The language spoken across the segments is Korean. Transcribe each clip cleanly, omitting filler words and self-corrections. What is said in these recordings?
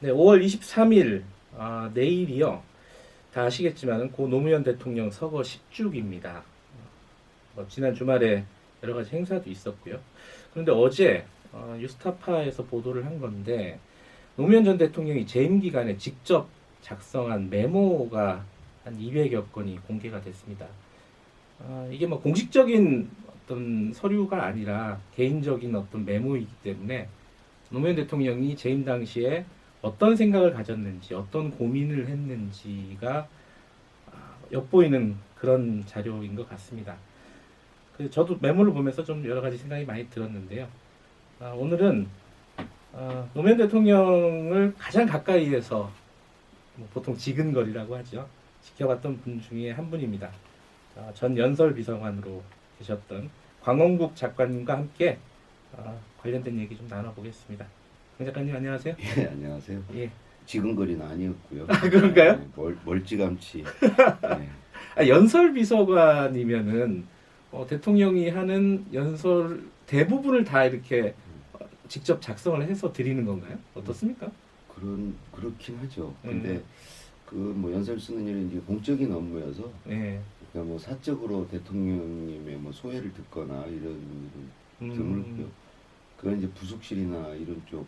네, 5월 23일 내일이요. 다 아시겠지만 고 노무현 대통령 서거 10주기입니다. 지난 주말에 여러 가지 행사도 있었고요. 그런데 어제 뉴스타파에서 보도를 한 건데 노무현 전 대통령이 재임 기간에 직접 작성한 메모가 한 200여 건이 공개가 됐습니다. 이게 뭐 공식적인 어떤 서류가 아니라 개인적인 어떤 메모이기 때문에 노무현 대통령이 재임 당시에 어떤 생각을 가졌는지, 어떤 고민을 했는지가 엿보이는 그런 자료인 것 같습니다. 저도 메모를 보면서 좀 여러 가지 생각이 많이 들었는데요. 오늘은 노무현 대통령을 가장 가까이에서 보통 지근거리라고 하죠. 지켜봤던 분 중에 한 분입니다. 전 연설비서관으로 계셨던 광원국 작가님과 함께 관련된 얘기 좀 나눠보겠습니다. 강 작가님 안녕하세요. 예, 안녕하세요. 예. 지근거리는 아니었고요. 그런가요? 네, 멀찌감치. 연설비서관이면은 대통령이 하는 연설 대부분을 다 이렇게 직접 작성을 해서 드리는 건가요? 어떻습니까? 그렇긴 하죠. 근데 그 뭐 연설 쓰는 일은 이제 공적인 업무여서, 네. 그러니까 뭐 사적으로 대통령님의 뭐 소회를 듣거나 이런 일은 드물고요. 그건 이제 부속실이나 이런 쪽,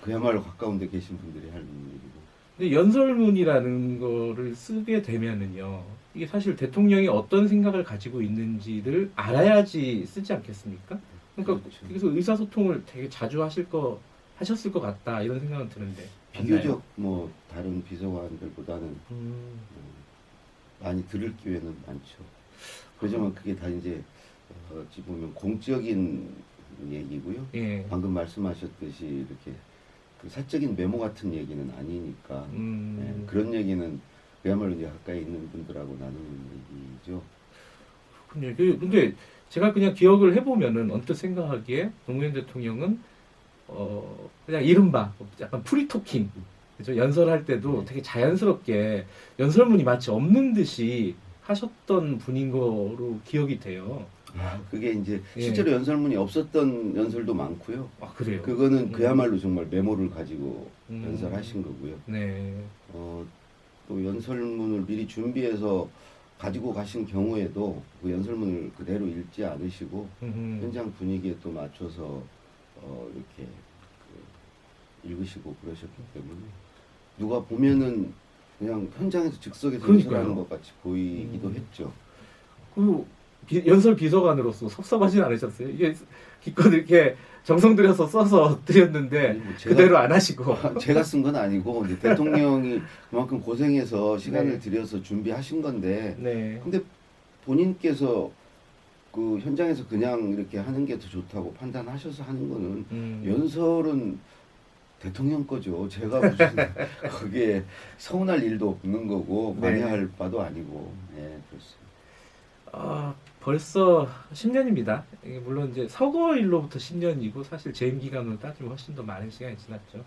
그야말로 가까운 데 계신 분들이 하는 일이고. 근데 연설문이라는 거를 쓰게 되면은요, 이게 사실 대통령이 어떤 생각을 가지고 있는지를 알아야지 쓰지 않겠습니까? 그러니까 그렇죠. 그래서 의사소통을 되게 자주 하셨을 것 같다 이런 생각은 드는데. 비교적 뭐 다른 비서관들보다는 많이 들을 기회는 많죠. 그렇지만 그게 다 이제 어찌 보면 공적인 얘기고요. 예. 방금 말씀하셨듯이 이렇게 그 사적인 메모 같은 얘기는 아니니까 그런 얘기는 그야말로 이제 가까이 있는 분들하고 나누는 얘기죠. 근데 제가 그냥 기억을 해보면은 언뜻 생각하기에 노무현 대통령은 그냥 이른바 약간 프리토킹, 그죠? 연설할 때도 되게 자연스럽게 연설문이 마치 없는 듯이 하셨던 분인 거로 기억이 돼요. 그게 이제 예. 실제로 연설문이 없었던 연설도 많고요. 그래요? 그거는 그야말로 정말 메모를 가지고 음. 연설하신 거고요. 네. 또 연설문을 미리 준비해서 가지고 가신 경우에도 그 연설문을 그대로 읽지 않으시고 현장 분위기에 또 맞춰서 이렇게 읽으시고 그러셨기 때문에 누가 보면은 그냥 현장에서 즉석에서 그러니까요. 연설하는 것 같이 보이기도 했죠. 그 연설 비서관으로서 섭섭하진 않으셨어요? 이게 기껏 이렇게 정성 들여서 써서 드렸는데 아니, 뭐 그대로 안 하시고. 제가 쓴 건 아니고 이제 대통령이 그만큼 고생해서 시간을 네. 들여서 준비하신 건데 네. 근데 본인께서 그 현장에서 그냥 이렇게 하는 게 더 좋다고 판단하셔서 하는 거는 연설은 대통령 거죠. 제가 무슨 거기에 서운할 일도 없는 거고 네. 만회할 바도 아니고. 네, 그렇습니다. 벌써 10년입니다. 물론 이제 서거일로부터 10년이고 사실 재임 기간으로 따지면 훨씬 더 많은 시간이 지났죠.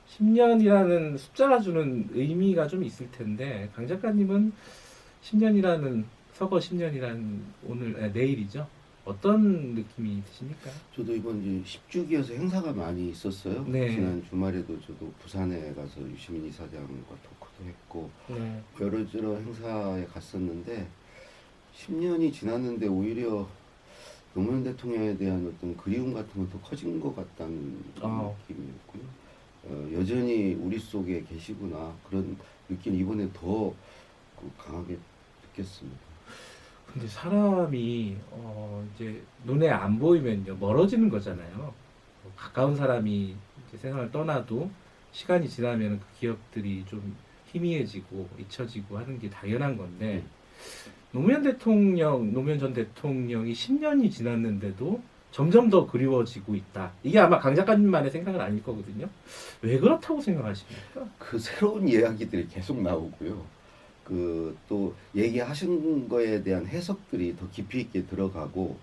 10년이라는 숫자가 주는 의미가 좀 있을 텐데 강 작가님은 10년이라는 서거 10년이라는 내일이죠. 어떤 느낌이 드십니까? 저도 이번 이제 10주기여서 행사가 많이 있었어요. 네. 지난 주말에도 저도 부산에 가서 유시민 이사장과 토크도 했고 네. 여러 행사에 갔었는데 10년이 지났는데 오히려 노무현 대통령에 대한 어떤 그리움 같은 것도 커진 것 같다는 느낌이었고요. 여전히 우리 속에 계시구나 그런 느낌 이번에 더 강하게 느꼈습니다. 근데 사람이 이제 눈에 안 보이면요 멀어지는 거잖아요. 가까운 사람이 이제 세상을 떠나도 시간이 지나면 그 기억들이 좀 희미해지고 잊혀지고 하는 게 당연한 건데 노무현 전 대통령이 10년이 지났는데도 점점 더 그리워지고 있다. 이게 아마 강 작가님만의 생각은 아닐 거거든요. 왜 그렇다고 생각하십니까? 그 새로운 이야기들이 계속 나오고요. 또 얘기하신 거에 대한 해석들이 더 깊이 있게 들어가고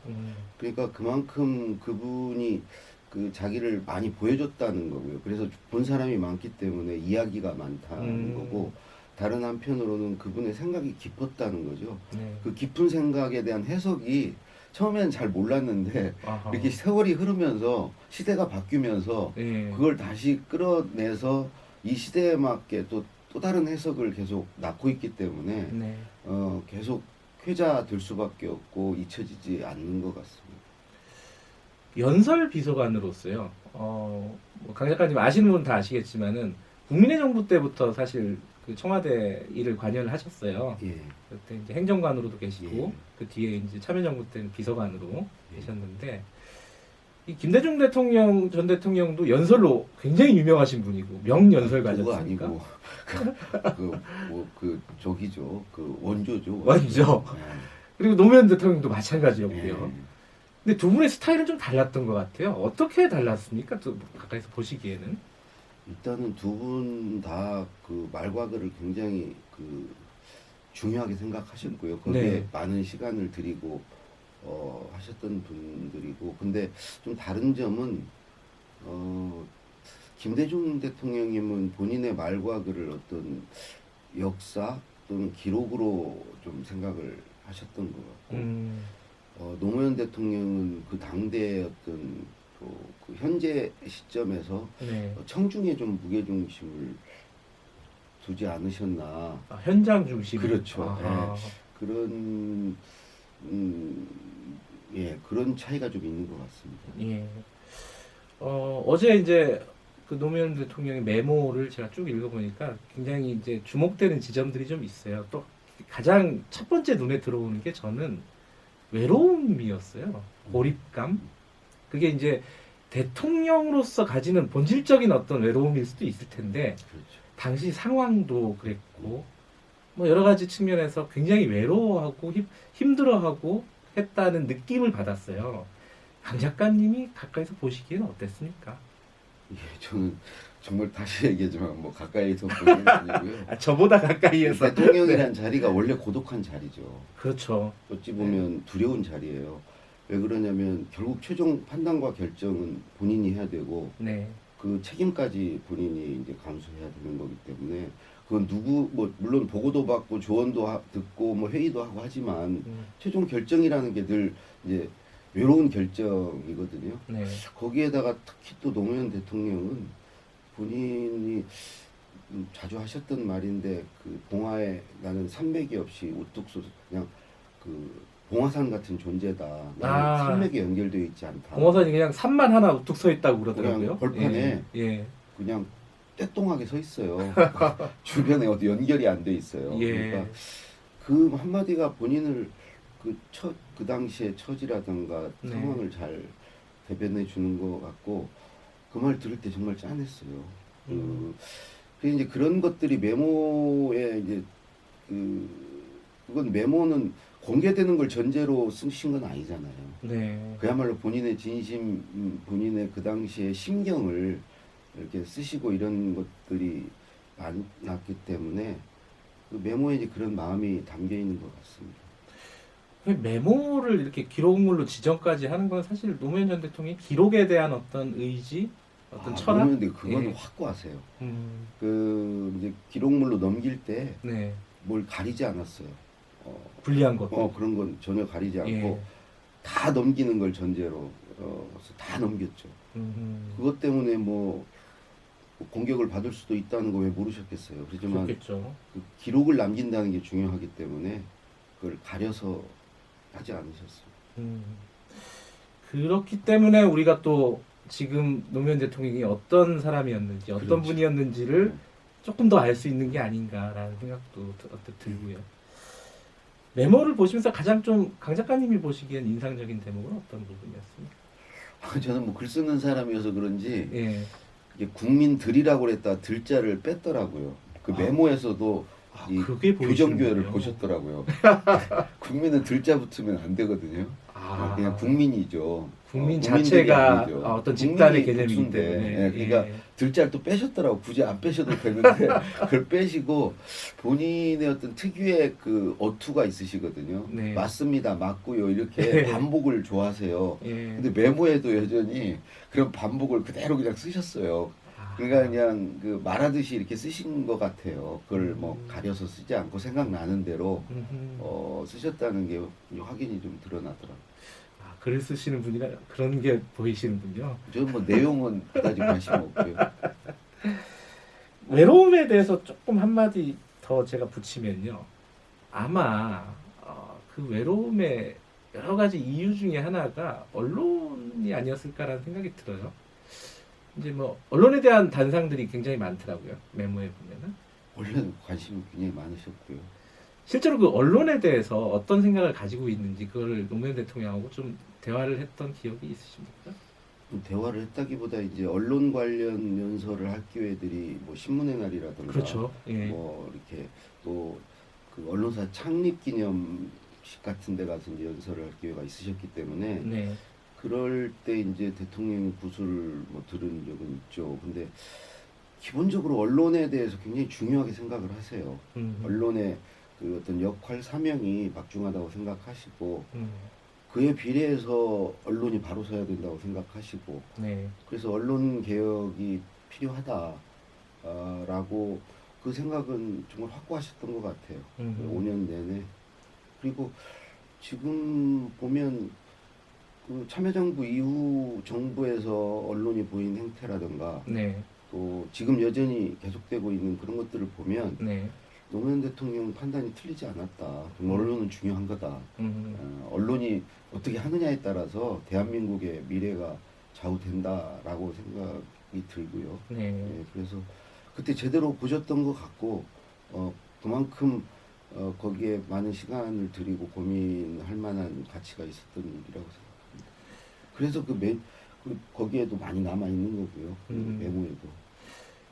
그러니까 그만큼 그분이 그 자기를 많이 보여줬다는 거고요. 그래서 본 사람이 많기 때문에 이야기가 많다는 거고 다른 한편으로는 그분의 생각이 깊었다는 거죠. 네. 그 깊은 생각에 대한 해석이 처음에는 잘 몰랐는데 아하. 이렇게 세월이 흐르면서 시대가 바뀌면서 예. 그걸 다시 끌어내서 이 시대에 맞게 또 다른 해석을 계속 낳고 있기 때문에 네. 계속 회자될 수밖에 없고 잊혀지지 않는 것 같습니다. 연설 비서관으로서요. 뭐강 작가님 아시는 분 다 아시겠지만은 국민의 정부 때부터 사실 그 청와대 일을 관여를 하셨어요. 예. 그때 이제 행정관으로도 계시고 예. 그 뒤에 이제 참여정부 때는 비서관으로 예. 계셨는데 이 김대중 대통령 전 대통령도 연설로 굉장히 유명하신 분이고 명연설가셨습니까? 그거 아니고 저기죠. 그 원조죠. 원조. 예. 그리고 노무현 대통령도 마찬가지였고요. 예. 근데 두 분의 스타일은 좀 달랐던 것 같아요. 어떻게 달랐습니까? 또 가까이서 보시기에는. 일단은 두 분 다 그 말과 글을 굉장히 그 중요하게 생각하셨고요. 거기에 네. 많은 시간을 들이고 하셨던 분들이고, 근데 좀 다른 점은 김대중 대통령님은 본인의 말과 글을 어떤 역사 또는 기록으로 좀 생각을 하셨던 것 같고, 노무현 대통령은 그 당대의 어떤 그 현재 시점에서 네. 청중에 좀 무게중심을 두지 않으셨나. 아, 현장 중심. 그렇죠. 아하. 그런 그런 차이가 좀 있는 것 같습니다. 예. 어제 이제 그 노무현 대통령의 메모를 제가 쭉 읽어보니까 굉장히 이제 주목되는 지점들이 좀 있어요. 또 가장 첫 번째 눈에 들어오는 게 저는 외로움이었어요. 고립감. 그게 이제 대통령으로서 가지는 본질적인 어떤 외로움일 수도 있을 텐데 그렇죠. 당시 상황도 그랬고 뭐 여러 가지 측면에서 굉장히 외로워하고 힘들어하고 했다는 느낌을 받았어요. 강 작가님이 가까이서 보시기에는 어땠습니까? 예, 저는 정말 다시 얘기하지만 뭐 가까이서 보는 게 아니고요. 아, 저보다 가까이에서. 대통령이란 자리가 원래 고독한 자리죠. 그렇죠. 어찌 보면 두려운 자리예요. 왜 그러냐면 결국 최종 판단과 결정은 본인이 해야 되고 네. 그 책임까지 본인이 이제 감수해야 되는 거기 때문에 그건 뭐 물론 보고도 받고 조언도 듣고 뭐 회의도 하고 하지만 최종 결정이라는 게 늘 이제 외로운 결정이거든요. 네. 거기에다가 특히 또 노무현 대통령은 본인이 자주 하셨던 말인데 그 봉화에 나는 산맥이 없이 우뚝 솟 그냥 그 봉화산 같은 존재다. 나는 산맥에 연결되어 있지 않다. 봉화산이 그냥 산만 하나 우뚝 서 있다고 그러더라고요. 그냥 벌판에 예. 그냥 떼똥하게 서 있어요. 주변에 어디 연결이 안 돼 있어요. 예. 그러니까 그 한마디가 본인을 그 당시의 처지라든가 네. 상황을 잘 대변해 주는 것 같고 그 말 들을 때 정말 짠했어요. 그래서 이제 그런 것들이 메모에 이제 그건 메모는 공개되는 걸 전제로 쓰신 건 아니잖아요. 네. 그야말로 본인의 진심, 본인의 그 당시의 심경을 이렇게 쓰시고 이런 것들이 많았기 때문에 그 메모에 이제 그런 마음이 담겨 있는 것 같습니다. 메모를 이렇게 기록물로 지정까지 하는 건 사실 노무현 전 대통령의 기록에 대한 어떤 의지, 어떤 철학. 그런데 그거는 예. 확고하세요. 음. 그 이제 기록물로 넘길 때 뭘 네. 가리지 않았어요. 불리한 것도. 그런 건 전혀 가리지 않고 예. 다 넘기는 걸 전제로 다 넘겼죠. 그것 때문에 뭐 공격을 받을 수도 있다는 거 왜 모르셨겠어요. 그렇지만 그렇겠죠. 그 기록을 남긴다는 게 중요하기 때문에 그걸 가려서 하지 않으셨어요. 그렇기 때문에 우리가 또 지금 노무현 대통령이 어떤 사람이었는지, 어떤 그렇죠. 분이었는지를 네. 조금 더 알 수 있는 게 아닌가라는 생각도 들고요. 메모를 보시면서 가장 좀 강 작가님이 보시기엔 인상적인 대목은 어떤 부분이었습니까? 저는 뭐 글 쓰는 사람이어서 그런지 예. 이게 국민들이라고 그랬다 들자를 뺐더라고요. 그 메모에서도 이 그게 교정교회를 보이시는군요. 보셨더라고요. 국민은 들자 붙으면 안 되거든요. 그냥 국민이죠. 국민 국민들이 자체가 아니죠. 어떤 집단의 국민이 개념이기 복수인데, 때문에. 그러니까 들자를 또 빼셨더라고. 굳이 안 빼셔도 되는데 그걸 빼시고 본인의 어떤 특유의 그 어투가 있으시거든요. 네. 맞습니다, 맞고요 이렇게 반복을 좋아하세요. 예. 근데 메모에도 여전히 그런 반복을 그대로 그냥 쓰셨어요. 그러니까 그냥 그 말하듯이 이렇게 쓰신 것 같아요. 그걸 뭐 가려서 쓰지 않고 생각나는 대로 쓰셨다는 게 확인이 좀 드러나더라고요. 글을 쓰시는 분이라 그런 게 보이시는군요. 저는 뭐 내용은 그다지 관심 없고요. 외로움에 대해서 조금 한마디 더 제가 붙이면요. 아마 그 외로움의 여러 가지 이유 중에 하나가 언론이 아니었을까라는 생각이 들어요. 이제 뭐 언론에 대한 단상들이 굉장히 많더라고요. 메모에 보면은. 원래는 관심이 굉장히 많으셨고요. 실제로 그 언론에 대해서 어떤 생각을 가지고 있는지 그걸 노무현 대통령하고 좀 대화를 했던 기억이 있으십니까? 대화를 했다기보다 이제 언론 관련 연설을 할 기회들이 뭐 신문의 날이라든가 그렇죠. 예. 뭐 이렇게 또 그 언론사 창립 기념식 같은 데 가서 이제 연설을 할 기회가 있으셨기 때문에 네. 그럴 때 이제 대통령의 구술을 뭐 들은 적은 있죠. 근데 기본적으로 언론에 대해서 굉장히 중요하게 생각을 하세요. 언론의 그 어떤 역할 사명이 막중하다고 생각하시고 그에 비례해서 언론이 바로 서야 된다고 생각하시고 네. 그래서 언론 개혁이 필요하다라고 그 생각은 정말 확고하셨던 것 같아요. 5년 내내. 그리고 지금 보면 그 참여정부 이후 정부에서 언론이 보인 행태라든가 네. 또 지금 여전히 계속되고 있는 그런 것들을 보면 네. 노무현 대통령 판단이 틀리지 않았다. 정말 언론은 중요한 거다. 언론이 어떻게 하느냐에 따라서 대한민국의 미래가 좌우된다라고 생각이 들고요. 네. 예, 그래서 그때 제대로 보셨던 것 같고 그만큼 거기에 많은 시간을 들이고 고민할 만한 가치가 있었던 일이라고 생각합니다. 그래서 거기에도 많이 남아 있는 거고요. 그 메모에도.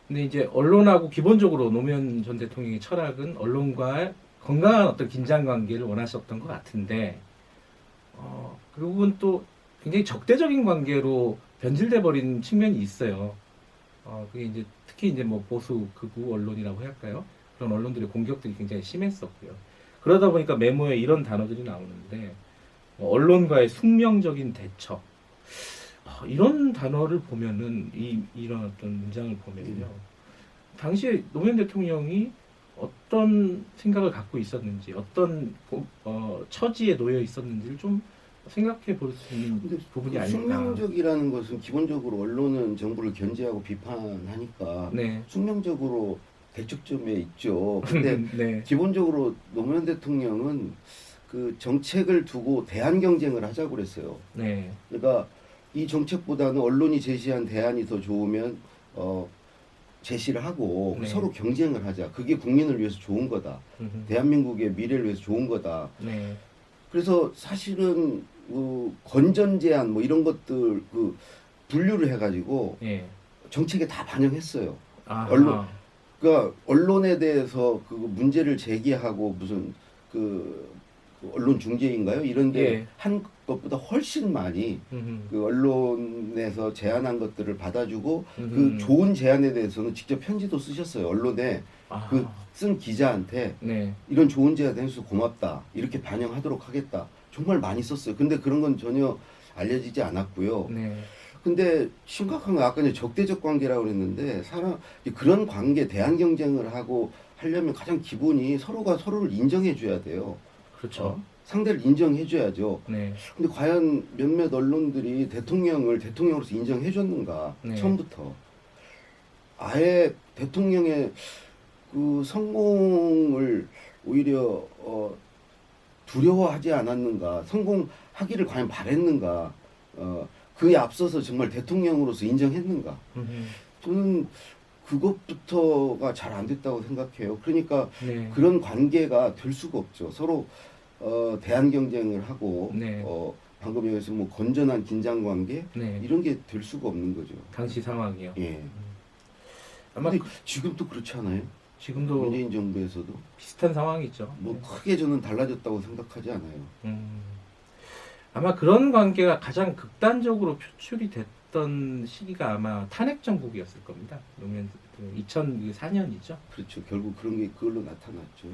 근데 이제 언론하고 기본적으로 노무현 전 대통령의 철학은 언론과 건강한 어떤 긴장 관계를 원하셨던 것 같은데 그 부분 또 굉장히 적대적인 관계로 변질돼 버린 측면이 있어요. 그게 이제 특히 이제 뭐 보수 극우 언론이라고 할까요? 그런 언론들의 공격들이 굉장히 심했었고요. 그러다 보니까 메모에 이런 단어들이 나오는데 언론과의 숙명적인 대처. 이런 단어를 보면은 이런 어떤 문장을 보면요. 당시에 노무현 대통령이 어떤 생각을 갖고 있었는지, 어떤 처지에 놓여 있었는지를 좀 생각해 볼 수 있는 근데 부분이 그 아닐까. 숙명적이라는 것은 기본적으로 언론은 정부를 견제하고 비판하니까 네. 숙명적으로 대척점에 있죠. 근데 네. 기본적으로 노무현 대통령은 그 정책을 두고 대안 경쟁을 하자고 그랬어요. 네. 그러니까 이 정책보다는 언론이 제시한 대안이 더 좋으면 제시를 하고 네. 서로 경쟁을 하자. 그게 국민을 위해서 좋은 거다. 대한민국의 미래를 위해서 좋은 거다. 네. 그래서 사실은 건전 제안 뭐 이런 것들 그 분류를 해가지고 네. 정책에 다 반영했어요. 아하. 그러니까 언론에 대해서 그 문제를 제기하고 무슨 그 언론 중재인가요? 이런데 예. 한 것보다 훨씬 많이 그 언론에서 제안한 것들을 받아주고 그 좋은 제안에 대해서는 직접 편지도 쓰셨어요. 언론에 그 쓴 기자한테 네. 이런 좋은 제안 해줘서 고맙다. 이렇게 반영하도록 하겠다. 정말 많이 썼어요. 근데 그런 건 전혀 알려지지 않았고요. 네. 근데 심각한 건 아까 적대적 관계라고 그랬는데 그런 관계 대안 경쟁을 하고 하려면 가장 기본이 서로가 서로를 인정해 줘야 돼요. 그렇죠. 상대를 인정해 줘야죠. 네. 근데 과연 몇몇 언론들이 대통령을 대통령으로서 인정해 줬는가? 네. 처음부터 아예 대통령의 그 성공을 오히려 두려워하지 않았는가? 성공하기를 과연 바랬는가? 그에 앞서서 정말 대통령으로서 인정했는가? 저는 그것부터가 잘 안 됐다고 생각해요. 그러니까 네. 그런 관계가 될 수가 없죠. 서로 대안 경쟁을 하고 네. 방금 얘기해서 뭐 건전한 긴장 관계 네. 이런 게 될 수가 없는 거죠. 당시 상황이요. 예. 아마 근데 지금도 그렇지 않아요? 지금도 문재인 정부에서도 비슷한 상황이죠. 뭐 크게 저는 달라졌다고 생각하지 않아요. 아마 그런 관계가 가장 극단적으로 표출이 됐던 시기가 아마 탄핵 정국이었을 겁니다. 노무현 2004년이죠. 그렇죠. 결국 그런 게 그걸로 나타났죠.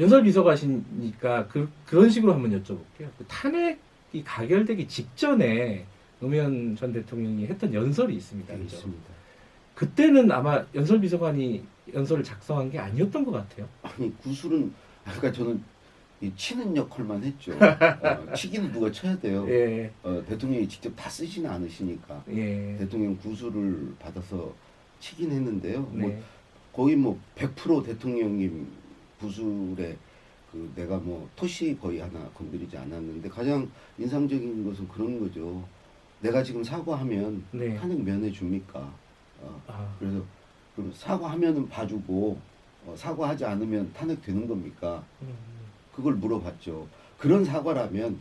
연설 비서관이니까 그런 식으로 한번 여쭤볼게요. 그 탄핵이 가결되기 직전에 노무현 전 대통령이 했던 연설이 있습니다. 네, 그죠? 있습니다. 그때는 아마 연설 비서관이 연설을 작성한 게 아니었던 것 같아요. 아니 구술은 아까 저는 이 치는 역할만 했죠. 치기는 누가 쳐야 돼요. 예, 대통령이 직접 다 쓰지는 않으시니까 예, 대통령 구수를 받아서 치긴 했는데요. 뭐 네, 거의 뭐 100% 대통령님 구술에 그 내가 뭐 토시 거의 하나 건드리지 않았는데 가장 인상적인 것은 그런 거죠. 내가 지금 사과하면 네, 탄핵 면해 줍니까? 아, 그래서 그럼 사과하면은 봐주고 사과하지 않으면 탄핵 되는 겁니까? 음, 그걸 물어봤죠. 그런 사과라면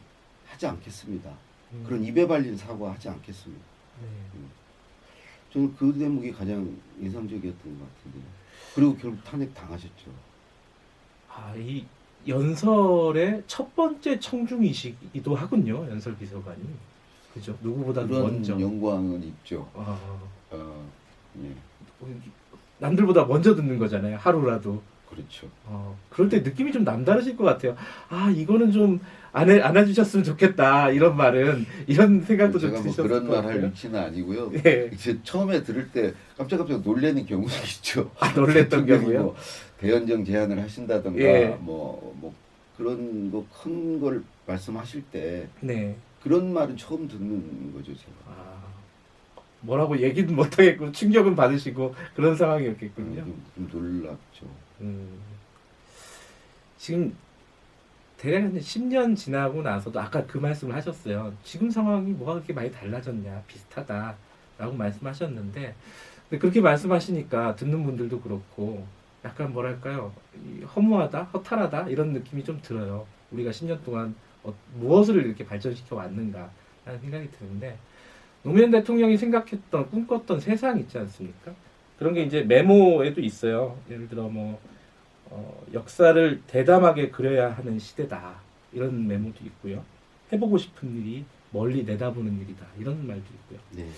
하지 않겠습니다. 그런 입에 발린 사과 하지 않겠습니다. 네. 저는 그 대목이 가장 인상적이었던 것 같은데요. 그리고 결국 탄핵 당하셨죠. 아, 이 연설의 첫 번째 청중이시기도 하군요, 연설 비서관이. 그죠? 누구보다도 그런 먼저. 영광은 있죠. 아, 예, 남들보다 먼저 듣는 거잖아요, 하루라도. 그렇죠. 그럴 때 느낌이 좀 남다르실 것 같아요. 아, 이거는 좀 안아주셨으면 좋겠다. 이런 말은, 이런 생각도 좀 제가 뭐 드셨을 그런 것 말 할 같아요. 위치는 아니고요. 예. 이제 처음에 들을 때 깜짝깜짝 놀라는 경우도 있죠. 아, 놀랬던 대통령이 경우요? 뭐 대연정 제안을 하신다던가 예. 뭐 그런 거 큰 걸 말씀하실 때 네. 그런 말은 처음 듣는 거죠, 제가. 아, 뭐라고 얘기는 못하겠고, 충격은 받으시고, 그런 상황이었겠군요. 좀 놀랍죠. 음, 지금 대략 한 10년 지나고 나서도 아까 그 말씀을 하셨어요. 지금 상황이 뭐가 그렇게 많이 달라졌냐, 비슷하다라고 말씀하셨는데, 근데 그렇게 말씀하시니까 듣는 분들도 그렇고, 약간 뭐랄까요, 허무하다, 허탈하다 이런 느낌이 좀 들어요. 우리가 10년 동안 무엇을 이렇게 발전시켜 왔는가 하는 생각이 드는데, 노무현 대통령이 생각했던, 꿈꿨던 세상 있지 않습니까? 그런 게 이제 메모에도 있어요. 예를 들어 뭐 역사를 대담하게 그려야 하는 시대다. 이런 메모도 있고요. 해보고 싶은 일이 멀리 내다보는 일이다. 이런 말도 있고요. 네.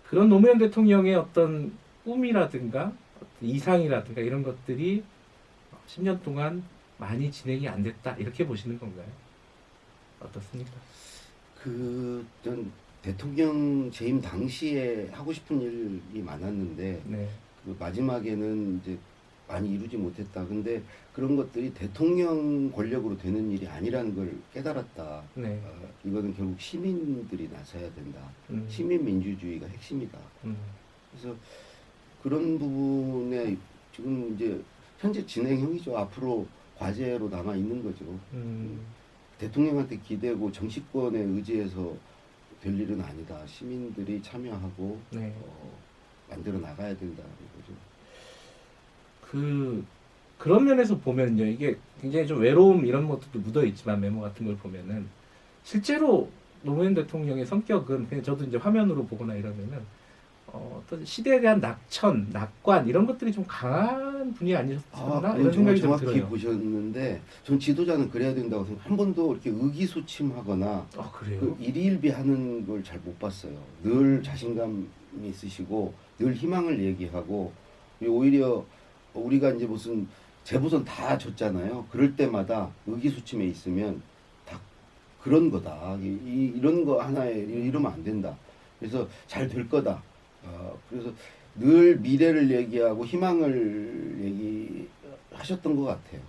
그런 노무현 대통령의 어떤 꿈이라든가 어떤 이상이라든가 이런 것들이 10년 동안 많이 진행이 안 됐다. 이렇게 보시는 건가요? 어떻습니까? 전 대통령 재임 당시에 하고 싶은 일이 많았는데 네. 그 마지막에는 이제 많이 이루지 못했다. 근데 그런 것들이 대통령 권력으로 되는 일이 아니라는 걸 깨달았다. 네. 이거는 결국 시민들이 나서야 된다. 음, 시민 민주주의가 핵심이다. 음, 그래서 그런 부분에 지금 이제 현재 진행형이죠. 앞으로 과제로 남아 있는 거죠. 음, 대통령한테 기대고 정치권에 의지해서 될 일은 아니다. 시민들이 참여하고 네. 만들어 나가야 된다는 거죠. 그런 면에서 보면요, 이게 굉장히 좀 외로움 이런 것들도 묻어 있지만 메모 같은 걸 보면은 실제로 노무현 대통령의 성격은 그냥 저도 이제 화면으로 보거나 이러면은 어떤 시대에 대한 낙천, 낙관 이런 것들이 좀 강한 분이 아니셨나 이런 정말 생각이 좀 정확히 들어요. 보셨는데 전 지도자는 그래야 된다고 생각. 한 번도 이렇게 의기소침하거나 아, 그래요? 그 일희일비하는 걸 잘 못 봤어요. 늘 자신감이 있으시고 늘 희망을 얘기하고 그리고 오히려 우리가 이제 무슨 재보선 다 졌잖아요. 그럴 때마다 의기소침해 있으면 다 그런 거다. 이런 거 하나에 이러면 안 된다. 그래서 잘 될 거다. 그래서 늘 미래를 얘기하고 희망을 얘기하셨던 것 같아요.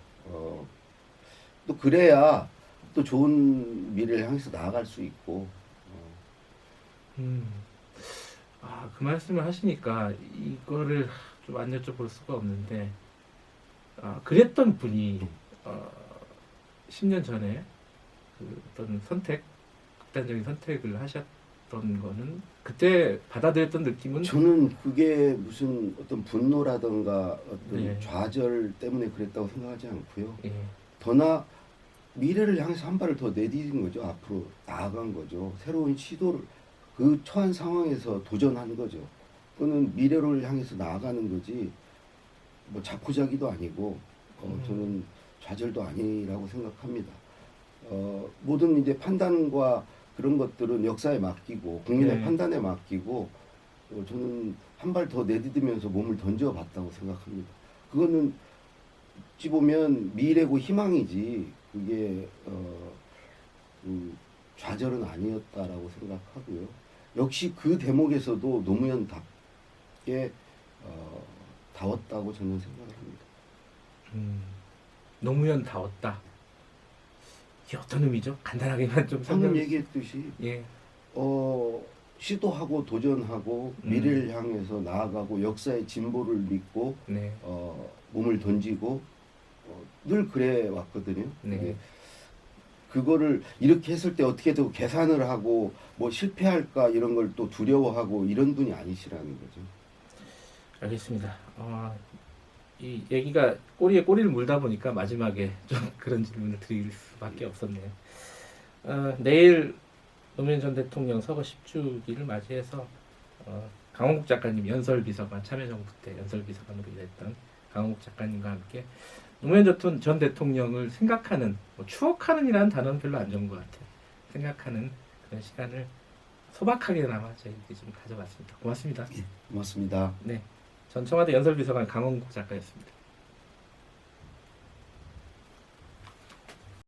또 그래야 또 좋은 미래를 향해서 나아갈 수 있고. 음. 그 말씀을 하시니까 이거를 좀 안 여쭤볼 수가 없는데, 그랬던 분이 10년 전에 그 어떤 극단적인 선택을 하셨던 거는 그때 받아들였던 느낌은 저는 그게 무슨 어떤 분노라든가 어떤 네. 좌절 때문에 그랬다고 생각하지 않고요. 예, 더나 미래를 향해서 한 발을 더 내디딘 거죠. 앞으로 나아간 거죠. 새로운 시도를 그 처한 상황에서 도전한 거죠. 그거는 미래를 향해서 나아가는 거지 뭐 자포자기도 아니고 저는 좌절도 아니라고 생각합니다. 모든 이제 판단과 그런 것들은 역사에 맡기고 국민의 네. 판단에 맡기고 저는 한 발 더 내디디면서 몸을 던져봤다고 생각합니다. 그거는 어찌 보면 미래고 희망이지 그게 좌절은 아니었다라고 생각하고요. 역시 그 대목에서도 노무현답게 다웠다고 저는 생각을 합니다. 노무현다웠다. 이게 어떤 의미죠? 간단하게만 좀 방금 설명. 얘기했듯이 예, 시도하고 도전하고 미래를 향해서 나아가고 역사의 진보를 믿고 네, 몸을 던지고 늘 그래 왔거든요. 네. 그거를 이렇게 했을 때 어떻게 더 계산을 하고 뭐 실패할까 이런 걸 또 두려워하고 이런 분이 아니시라는 거죠. 알겠습니다. 이 얘기가 꼬리에 꼬리를 물다 보니까 마지막에 좀 그런 질문을 드릴 수밖에 없었네요. 내일 노무현 전 대통령 서거 10주기를 맞이해서 강원국 작가님 연설비서관 참여정부 때 연설비서관으로 일했던 강원국 작가님과 함께 노무현 전 대통령을 생각하는 추억하는이라는 단어는 별로 안 좋은 것 같아요. 생각하는 그런 시간을 소박하게나마 저희들이 좀 가져봤습니다. 고맙습니다. 고맙습니다. 네, 전 청와대 연설비서관 강원국 작가였습니다.